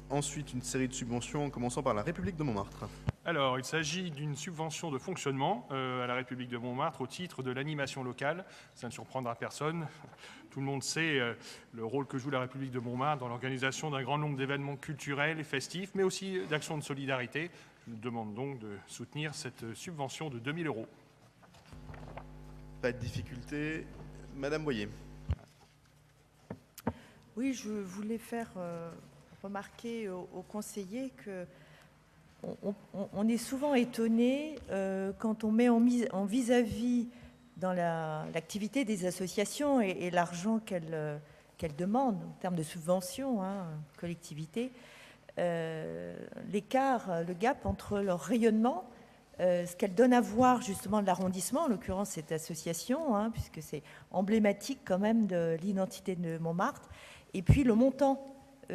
Ensuite, une série de subventions en commençant par la République de Montmartre. Alors, il s'agit d'une subvention de fonctionnement à la République de Montmartre au titre de l'animation locale. Ça ne surprendra personne. Tout le monde sait le rôle que joue la République de Montmartre dans l'organisation d'un grand nombre d'événements culturels et festifs, mais aussi d'actions de solidarité. Je vous demande donc de soutenir cette subvention de 2 000 €. Pas de difficulté. Madame Boyer. Oui, je voulais faire remarquer aux conseillers que on est souvent étonné quand on met en vis-à-vis dans l'activité des associations et l'argent qu'elles demandent en termes de subventions, collectivités, l'écart, le gap entre leur rayonnement, ce qu'elles donnent à voir justement de l'arrondissement, en l'occurrence cette association, puisque c'est emblématique quand même de l'identité de Montmartre, et puis le montant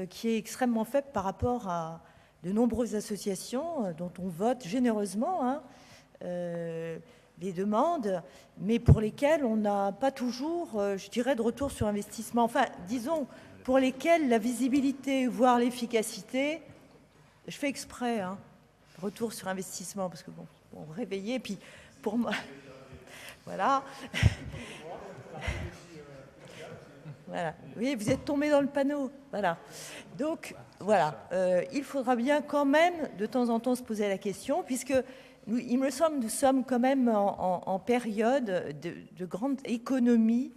qui est extrêmement faible par rapport à de nombreuses associations dont on vote généreusement les demandes, mais pour lesquelles on n'a pas toujours, je dirais, de retour sur investissement. Enfin, disons, pour lesquelles la visibilité, voire l'efficacité, je fais exprès, retour sur investissement, parce que bon réveiller, puis pour moi, voilà. Voilà. Oui, vous êtes tombé dans le panneau. Voilà. Donc, voilà. Il faudra bien quand même, de temps en temps, se poser la question, puisque il me semble nous sommes quand même en période de grande économie,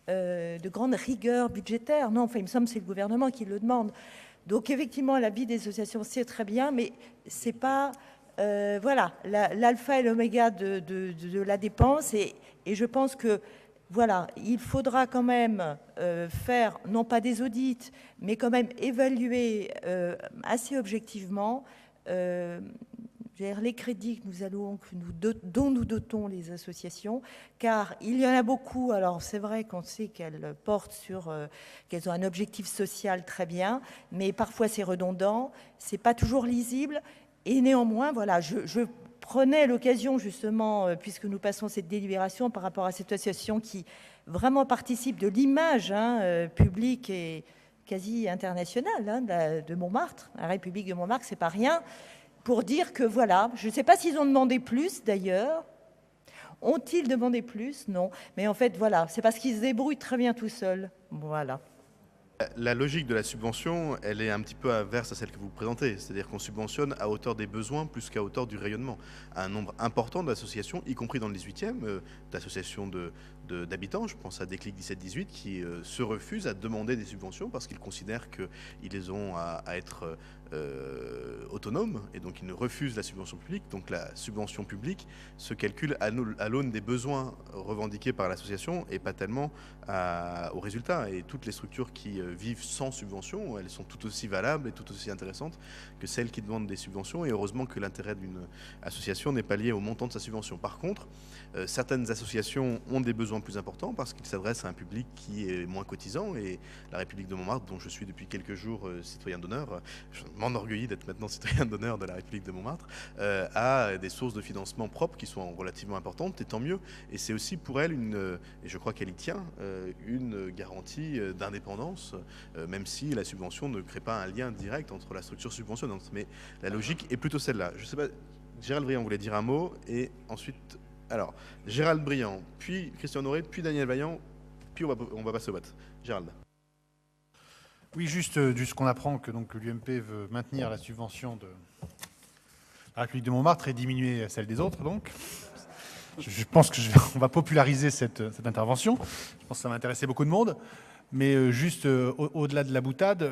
de grande rigueur budgétaire. Non, enfin, il me semble que c'est le gouvernement qui le demande. Donc, effectivement, l'avis des associations, c'est très bien, mais c'est pas... voilà, l'alpha et l'oméga de la dépense. Et je pense que voilà, il faudra quand même faire, non pas des audits, mais quand même évaluer assez objectivement les crédits que nous allons, dont nous dotons les associations, car il y en a beaucoup. Alors c'est vrai qu'on sait qu'elles portent sur, qu'elles ont un objectif social très bien, mais parfois c'est redondant, c'est pas toujours lisible, et néanmoins, voilà, je prenais l'occasion justement, puisque nous passons cette délibération par rapport à cette association qui vraiment participe de l'image publique et quasi internationale de Montmartre, la République de Montmartre, c'est pas rien, pour dire que voilà, je ne sais pas s'ils ont demandé plus d'ailleurs. Ont-ils demandé plus? Non. Mais en fait, voilà, c'est parce qu'ils se débrouillent très bien tout seuls. Voilà. La logique de la subvention, elle est un petit peu inverse à celle que vous présentez. C'est-à-dire qu'on subventionne à hauteur des besoins plus qu'à hauteur du rayonnement. Un nombre important d'associations, y compris dans le 18e, d'associations d'habitants, je pense à Déclic 17-18, qui se refusent à demander des subventions parce qu'ils considèrent qu'ils les ont à être autonomes et donc ils ne refusent la subvention publique. Donc la subvention publique se calcule à l'aune des besoins revendiqués par l'association et pas tellement au résultat. Et toutes les structures qui vivent sans subvention, elles sont tout aussi valables et tout aussi intéressantes que celles qui demandent des subventions. Et heureusement que l'intérêt d'une association n'est pas lié au montant de sa subvention. Par contre, certaines associations ont des besoins plus importants parce qu'ils s'adressent à un public qui est moins cotisant. Et la République de Montmartre, dont je suis depuis quelques jours citoyen d'honneur, je m'enorgueillis d'être maintenant citoyen d'honneur de la République de Montmartre, a des sources de financement propres qui sont relativement importantes, et tant mieux. Et c'est aussi pour elle, et je crois qu'elle y tient, une garantie d'indépendance, même si la subvention ne crée pas un lien direct entre la structure subventionnante. Mais la logique est plutôt celle-là. Je ne sais pas, Gérald Briand voulait dire un mot, et ensuite... Alors, Gérald Briand, puis Christian Honoré, puis Daniel Vaillant, puis on va passer au vote. Gérald. Oui, juste qu'on apprend que donc l'UMP veut maintenir la subvention de la République de Montmartre et diminuer celle des autres. Donc, je pense qu'on va populariser cette intervention. Je pense que ça va intéresser beaucoup de monde. Mais juste au-delà de la boutade,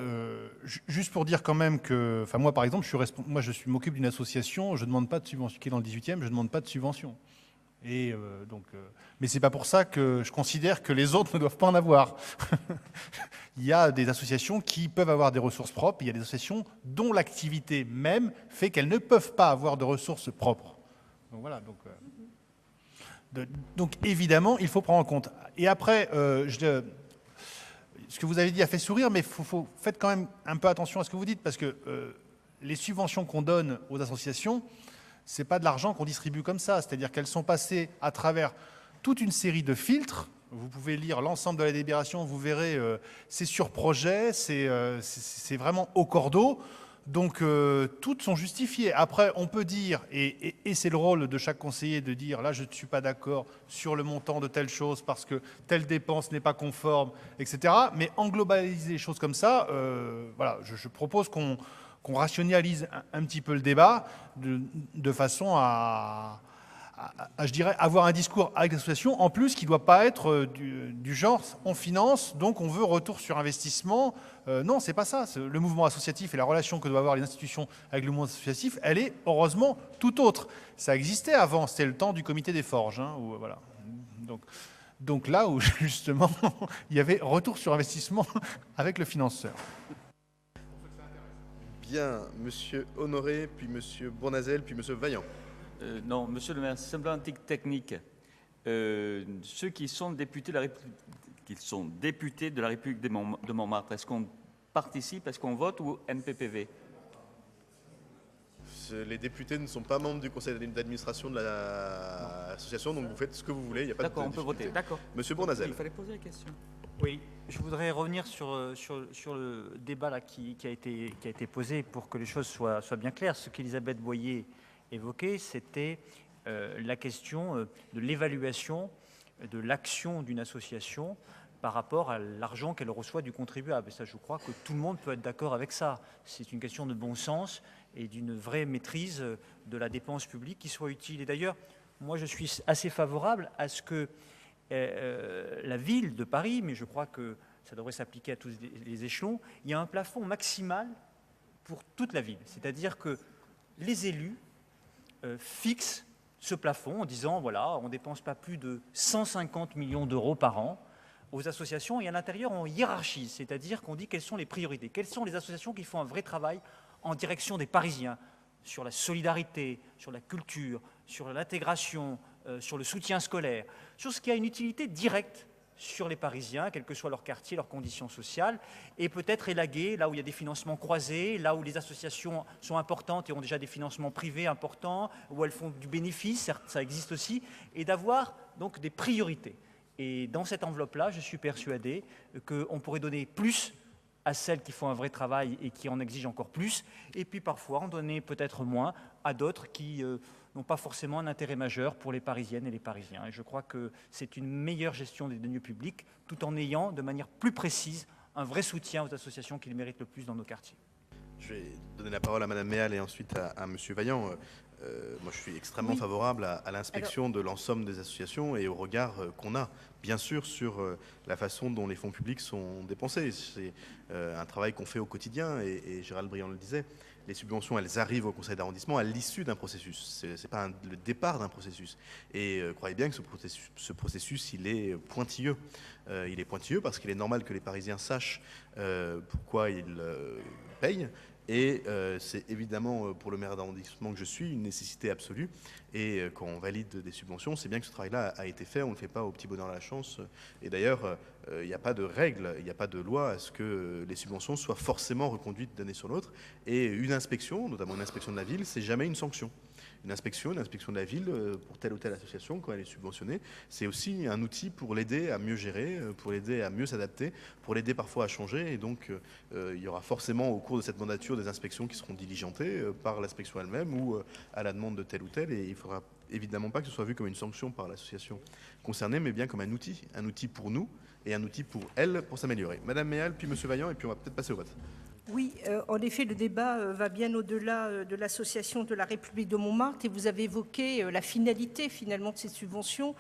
juste pour dire quand même que, enfin moi par exemple, je m'occupe d'une association, je ne demande pas de subvention, qui est dans le 18e, je ne demande pas de subvention. Et mais c'est pas pour ça que je considère que les autres ne doivent pas en avoir. Il y a des associations qui peuvent avoir des ressources propres, il y a des associations dont l'activité même fait qu'elles ne peuvent pas avoir de ressources propres. Donc voilà, donc évidemment, il faut prendre en compte. Et après, ce que vous avez dit a fait sourire, mais faites quand même un peu attention à ce que vous dites, parce que les subventions qu'on donne aux associations, ce n'est pas de l'argent qu'on distribue comme ça. C'est-à-dire qu'elles sont passées à travers toute une série de filtres. Vous pouvez lire l'ensemble de la délibération, vous verrez, c'est sur projet, c'est vraiment au cordeau. Donc, toutes sont justifiées. Après, on peut dire, et c'est le rôle de chaque conseiller de dire, là, je ne suis pas d'accord sur le montant de telle chose parce que telle dépense n'est pas conforme, etc. Mais en globaliser les choses comme ça, voilà, je propose qu'on rationalise un petit peu le débat de façon à, je dirais, avoir un discours avec l'association, en plus, qui ne doit pas être du genre on finance, donc on veut retour sur investissement. Non, c'est pas ça. Le mouvement associatif et la relation que doivent avoir les institutions avec le mouvement associatif, elle est heureusement tout autre. Ça existait avant, c'était le temps du comité des forges. Hein, où, voilà. Donc là où justement il y avait retour sur investissement avec le financeur. Bien, monsieur Honoré, puis monsieur Bournazel, puis monsieur Vaillant. Non, monsieur le maire, c'est simplement un tic technique. Ceux qui sont députés de la République de Montmartre, est-ce qu'on participe, est-ce qu'on vote ou NPPV? Les députés ne sont pas membres du conseil d'administration de l'association, donc vous faites ce que vous voulez, il n'y a pas de D'accord, on peut voter. D'accord. Monsieur Bournazel. Il fallait poser la question. Oui, je voudrais revenir sur le débat là, qui a été posé pour que les choses soient bien claires. Ce qu'Elisabeth Boyer évoquait, c'était la question de l'évaluation de l'action d'une association par rapport à l'argent qu'elle reçoit du contribuable. Et ça, je crois que tout le monde peut être d'accord avec ça. C'est une question de bon sens et d'une vraie maîtrise de la dépense publique qui soit utile. Et d'ailleurs, moi, je suis assez favorable à ce que la ville de Paris, mais je crois que ça devrait s'appliquer à tous les échelons, il y a un plafond maximal pour toute la ville. C'est-à-dire que les élus fixent ce plafond en disant, voilà, on ne dépense pas plus de 150 millions d'euros par an aux associations, et à l'intérieur, on hiérarchise, c'est-à-dire qu'on dit quelles sont les priorités, quelles sont les associations qui font un vrai travail en direction des Parisiens, sur la solidarité, sur la culture, sur l'intégration, sur le soutien scolaire, sur ce qui a une utilité directe sur les Parisiens, quel que soit leur quartier, leurs conditions sociales, et peut-être élaguer là où il y a des financements croisés, là où les associations sont importantes et ont déjà des financements privés importants, où elles font du bénéfice, ça existe aussi, et d'avoir donc des priorités. Et dans cette enveloppe-là, je suis persuadé qu'on pourrait donner plus à celles qui font un vrai travail et qui en exigent encore plus, et puis parfois en donner peut-être moins à d'autres qui n'ont pas forcément un intérêt majeur pour les Parisiennes et les Parisiens. Et je crois que c'est une meilleure gestion des deniers publics, tout en ayant de manière plus précise un vrai soutien aux associations qui le méritent le plus dans nos quartiers. Je vais donner la parole à Madame Méal et ensuite à Monsieur Vaillant. Moi, je suis extrêmement favorable à l'inspection de l'ensemble des associations et au regard qu'on a, bien sûr, sur la façon dont les fonds publics sont dépensés. C'est un travail qu'on fait au quotidien et Gérald Briand le disait. Les subventions, elles arrivent au conseil d'arrondissement à l'issue d'un processus. Ce n'est pas le départ d'un processus. Et croyez bien que ce processus, il est pointilleux. Il est pointilleux parce qu'il est normal que les Parisiens sachent pourquoi ils payent. Et c'est évidemment, pour le maire d'arrondissement que je suis, une nécessité absolue. Et quand on valide des subventions, c'est bien que ce travail-là a été fait. On ne le fait pas au petit bonheur de la chance. Et d'ailleurs, il n'y a pas de règle, il n'y a pas de loi à ce que les subventions soient forcément reconduites d'année sur l'autre. Et une inspection, notamment une inspection de la ville, c'est jamais une sanction. Une inspection de la ville pour telle ou telle association, quand elle est subventionnée, c'est aussi un outil pour l'aider à mieux gérer, pour l'aider à mieux s'adapter, pour l'aider parfois à changer. Et donc, il y aura forcément au cours de cette mandature des inspections qui seront diligentées par l'inspection elle-même ou à la demande de tel ou tel. Et il ne faudra évidemment pas que ce soit vu comme une sanction par l'association concernée, mais bien comme un outil pour nous et un outil pour elle, pour s'améliorer. Madame Méal, puis Monsieur Vaillant, et puis on va peut-être passer au vote. Oui, en effet, le débat va bien au-delà de l'association de la République de Montmartre et vous avez évoqué la finalité finalement de ces subventions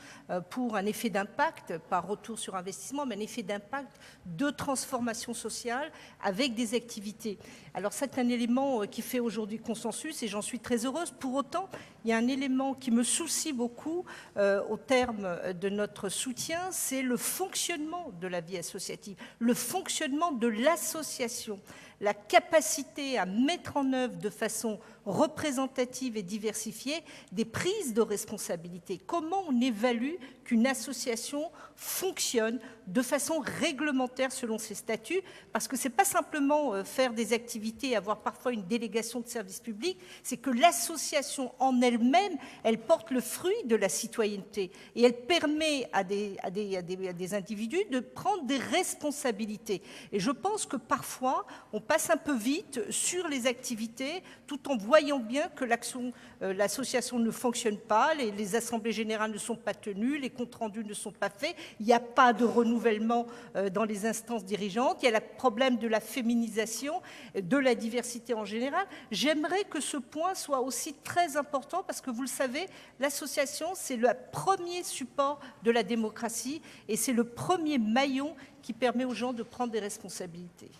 pour un effet d'impact, pas retour sur investissement, mais un effet d'impact de transformation sociale avec des activités. Alors c'est un élément qui fait aujourd'hui consensus et j'en suis très heureuse. Pour autant, il y a un élément qui me soucie beaucoup au terme de notre soutien, c'est le fonctionnement de la vie associative, le fonctionnement de l'association. La capacité à mettre en œuvre de façon représentative et diversifiée des prises de responsabilité. Comment on évalue qu'une association fonctionne de façon réglementaire selon ses statuts? Parce que ce n'est pas simplement faire des activités et avoir parfois une délégation de service public, c'est que l'association en elle-même, elle porte le fruit de la citoyenneté et elle permet à des individus de prendre des responsabilités. Et je pense que parfois, on passe un peu vite sur les activités, tout en voyant bien que l'association ne fonctionne pas, les assemblées générales ne sont pas tenues, les comptes rendus ne sont pas faits, il n'y a pas de renouvellement dans les instances dirigeantes, il y a le problème de la féminisation, de la diversité en général. J'aimerais que ce point soit aussi très important parce que vous le savez, l'association, c'est le premier support de la démocratie et c'est le premier maillon qui permet aux gens de prendre des responsabilités.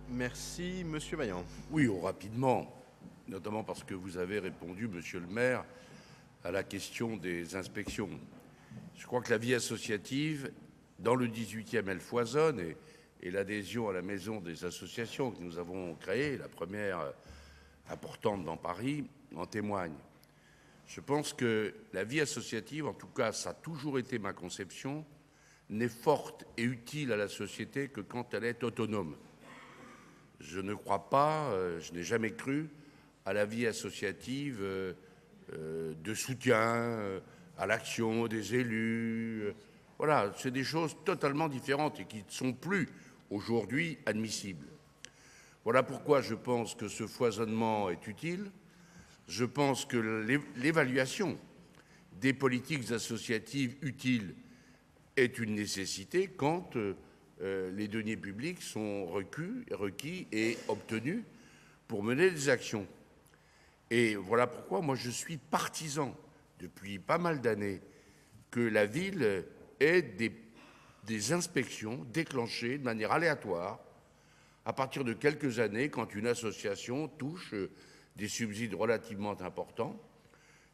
Merci, Monsieur Vaillant. Oui, rapidement, notamment parce que vous avez répondu, Monsieur le maire, à la question des inspections. Je crois que la vie associative, dans le 18e, elle foisonne et l'adhésion à la maison des associations que nous avons créée, la première importante dans Paris, en témoigne. Je pense que la vie associative, en tout cas, ça a toujours été ma conception, n'est forte et utile à la société que quand elle est autonome. Je ne crois pas, je n'ai jamais cru à la vie associative de soutien à l'action des élus. Voilà, c'est des choses totalement différentes et qui ne sont plus aujourd'hui admissibles. Voilà pourquoi je pense que ce foisonnement est utile. Je pense que l'évaluation des politiques associatives utiles est une nécessité quand les deniers publics sont requis et obtenus pour mener des actions. Et voilà pourquoi moi je suis partisan depuis pas mal d'années que la ville ait des inspections déclenchées de manière aléatoire à partir de quelques années quand une association touche des subsides relativement importants.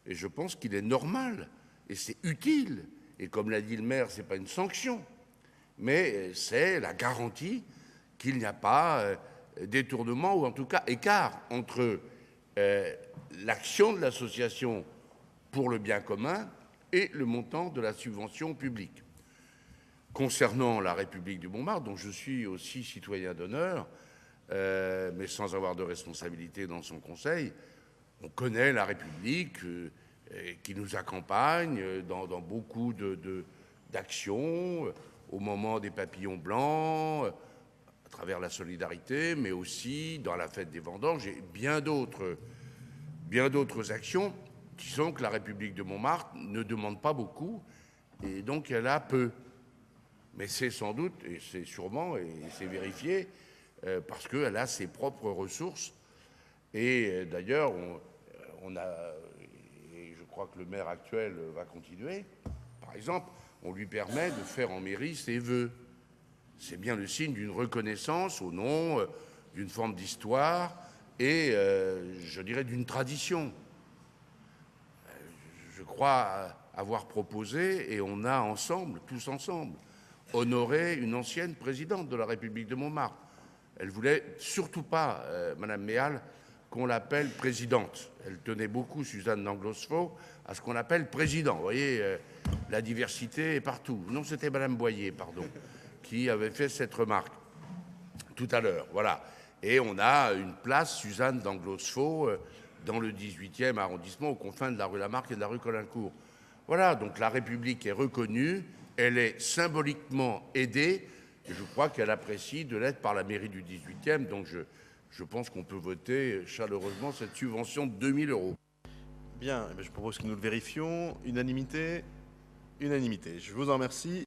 Et je pense qu'il est normal et c'est utile. Et comme l'a dit le maire, ce n'est pas une sanction, mais c'est la garantie qu'il n'y a pas détournement ou en tout cas écart entre l'action de l'association pour le bien commun et le montant de la subvention publique. Concernant la République du Montmartre, dont je suis aussi citoyen d'honneur, mais sans avoir de responsabilité dans son conseil, on connaît la République qui nous accompagne dans beaucoup d'actions, au moment des papillons blancs, à travers la solidarité, mais aussi dans la fête des vendanges et bien d'autres actions qui sont que la République de Montmartre ne demande pas beaucoup et donc elle a peu. Mais c'est sans doute, et c'est sûrement, et c'est vérifié, parce qu'elle a ses propres ressources. Et d'ailleurs, on a, et je crois que le maire actuel va continuer, par exemple, on lui permet de faire en mairie ses vœux. C'est bien le signe d'une reconnaissance au nom d'une forme d'histoire et, je dirais, d'une tradition. Je crois avoir proposé, et on a ensemble, tous ensemble, honoré une ancienne présidente de la République de Montmartre. Elle voulait surtout pas, Madame Méal, qu'on l'appelle présidente. Elle tenait beaucoup, Suzanne d'Anglosfaux, à ce qu'on appelle président. Vous voyez, la diversité est partout. Non, c'était Madame Boyer, pardon, qui avait fait cette remarque tout à l'heure. Voilà. Et on a une place, Suzanne d'Anglosfaux, dans le 18e arrondissement, aux confins de la rue Lamarck et de la rue Colincourt. Voilà, donc la République est reconnue, elle est symboliquement aidée, et je crois qu'elle apprécie de l'aide par la mairie du 18e, donc je pense qu'on peut voter chaleureusement cette subvention de 2 000 €. Bien, je propose que nous le vérifions. Unanimité ? Unanimité. Je vous en remercie.